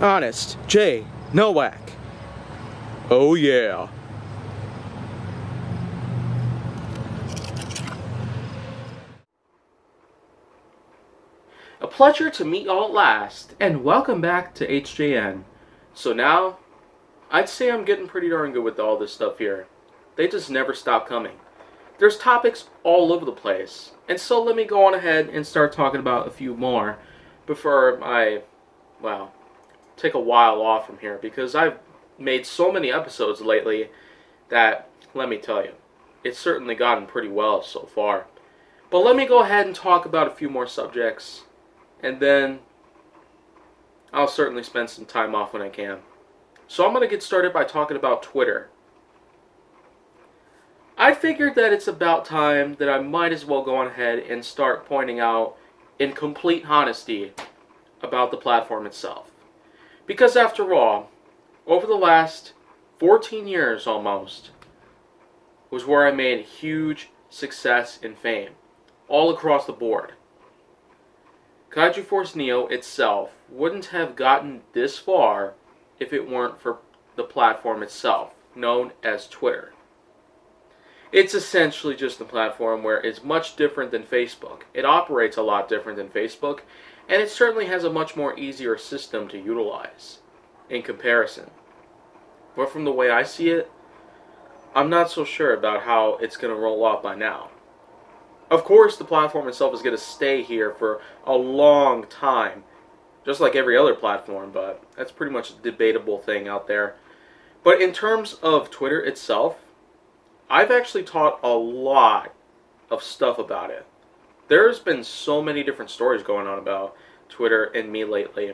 Honest J. Nowak. Oh yeah. A pleasure to meet y'all at last, and welcome back to HJN. So now, I'd say I'm getting pretty darn good with all this stuff here. They just never stop coming. There's topics all over the place, and so let me go on ahead and start talking about a few more before I, well, take a while off from here, because I've made so many episodes lately that, let me tell you, it's certainly gotten pretty well so far. But let me go ahead and talk about a few more subjects, and then I'll certainly spend some time off when I can. So I'm going to get started by talking about Twitter. I figured that it's about time that I might as well go on ahead and start pointing out, in complete honesty, about the platform itself. Because after all, over the last 14 years almost, was where I made huge success and fame, all across the board. Kaiju Force Neo itself wouldn't have gotten this far if it weren't for the platform itself, known as Twitter. It's essentially just a platform where it's much different than Facebook. It operates a lot different than Facebook, and it certainly has a much more easier system to utilize in comparison. But from the way I see it, I'm not so sure about how it's going to roll off by now. Of course, the platform itself is going to stay here for a long time, just like every other platform, but that's pretty much a debatable thing out there. But in terms of Twitter itself, I've actually taught a lot of stuff about it. There's been so many different stories going on about Twitter and me lately.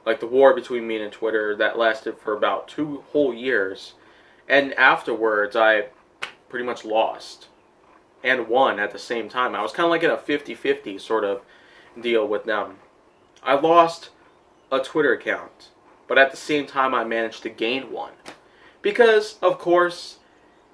Like the war between me and Twitter that lasted for about 2 whole years. And afterwards, I pretty much lost and won at the same time. I was kind of like in a 50-50 sort of deal with them. I lost a Twitter account, but at the same time I managed to gain one. Because, of course,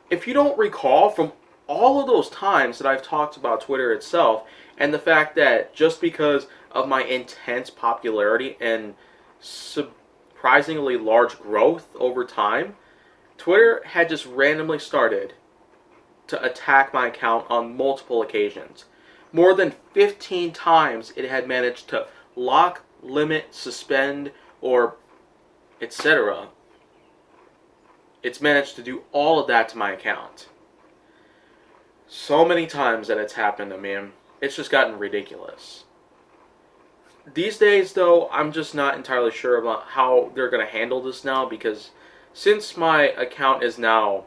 if you don't recall from all of those times that I've talked about Twitter itself, and the fact that just because of my intense popularity and surprisingly large growth over time, Twitter had just randomly started to attack my account on multiple occasions. More than 15 times it had managed to lock, limit, suspend, or etc. It's managed to do all of that to my account. So many times that it's happened to me, it's just gotten ridiculous. These days, though, I'm just not entirely sure about how they're going to handle this now, because since my account is now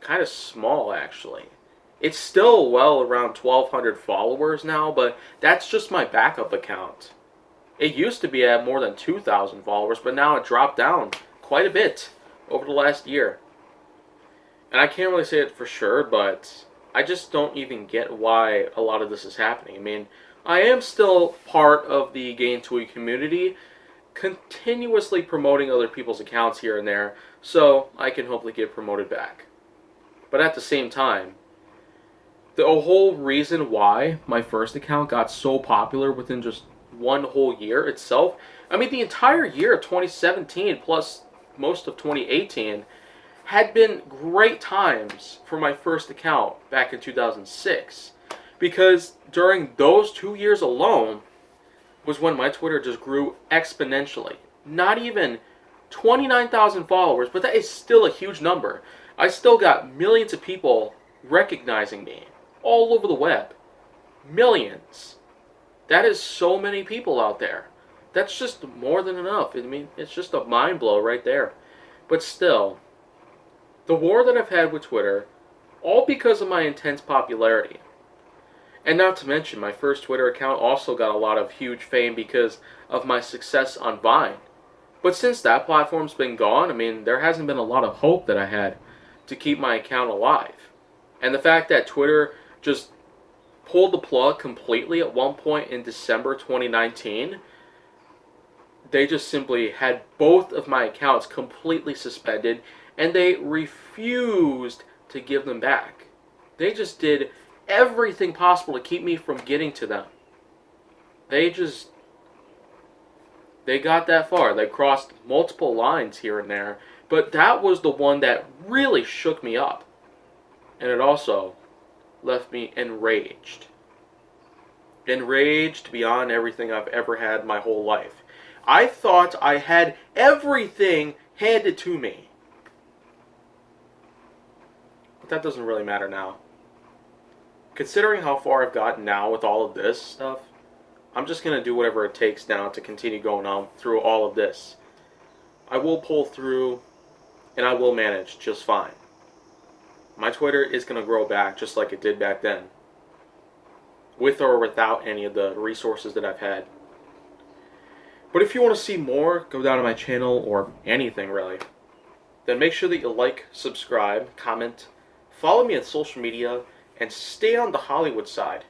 kind of small, actually, it's still well around 1,200 followers now, but that's just my backup account. It used to be at more than 2,000 followers, but now it dropped down quite a bit over the last year. And I can't really say it for sure, but I just don't even get why a lot of this is happening. I mean, I am still part of the Gain Toy community, continuously promoting other people's accounts here and there, so I can hopefully get promoted back. But at the same time, the whole reason why my first account got so popular within just one whole year itself, I mean, the entire year of 2017 plus most of 2018 had been great times for my first account back in 2006, because during those 2 years alone was when my Twitter just grew exponentially. Not even 29,000 followers, but that is still a huge number. I still got millions of people recognizing me all over the web. Millions. That is so many people out there. That's just more than enough. I mean, it's just a mind blow right there. But still, the war that I've had with Twitter, all because of my intense popularity. And not to mention, my first Twitter account also got a lot of huge fame because of my success on Vine. But since that platform's been gone, I mean, there hasn't been a lot of hope that I had to keep my account alive. And the fact that Twitter just pulled the plug completely at one point in December 2019, they just simply had both of my accounts completely suspended, and they refused to give them back. They just did everything possible to keep me from getting to them. They They got that far. They crossed multiple lines here and there, but that was the one that really shook me up. And it also left me enraged. Enraged beyond everything I've ever had my whole life. I thought I had everything handed to me. But that doesn't really matter now. Considering how far I've gotten now with all of this stuff, I'm just going to do whatever it takes now to continue going on through all of this. I will pull through, and I will manage just fine. My Twitter is going to grow back just like it did back then, with or without any of the resources that I've had. But if you want to see more, go down to my channel, or anything really, then make sure that you like, subscribe, comment, follow me on social media, and stay on the Hollywood side.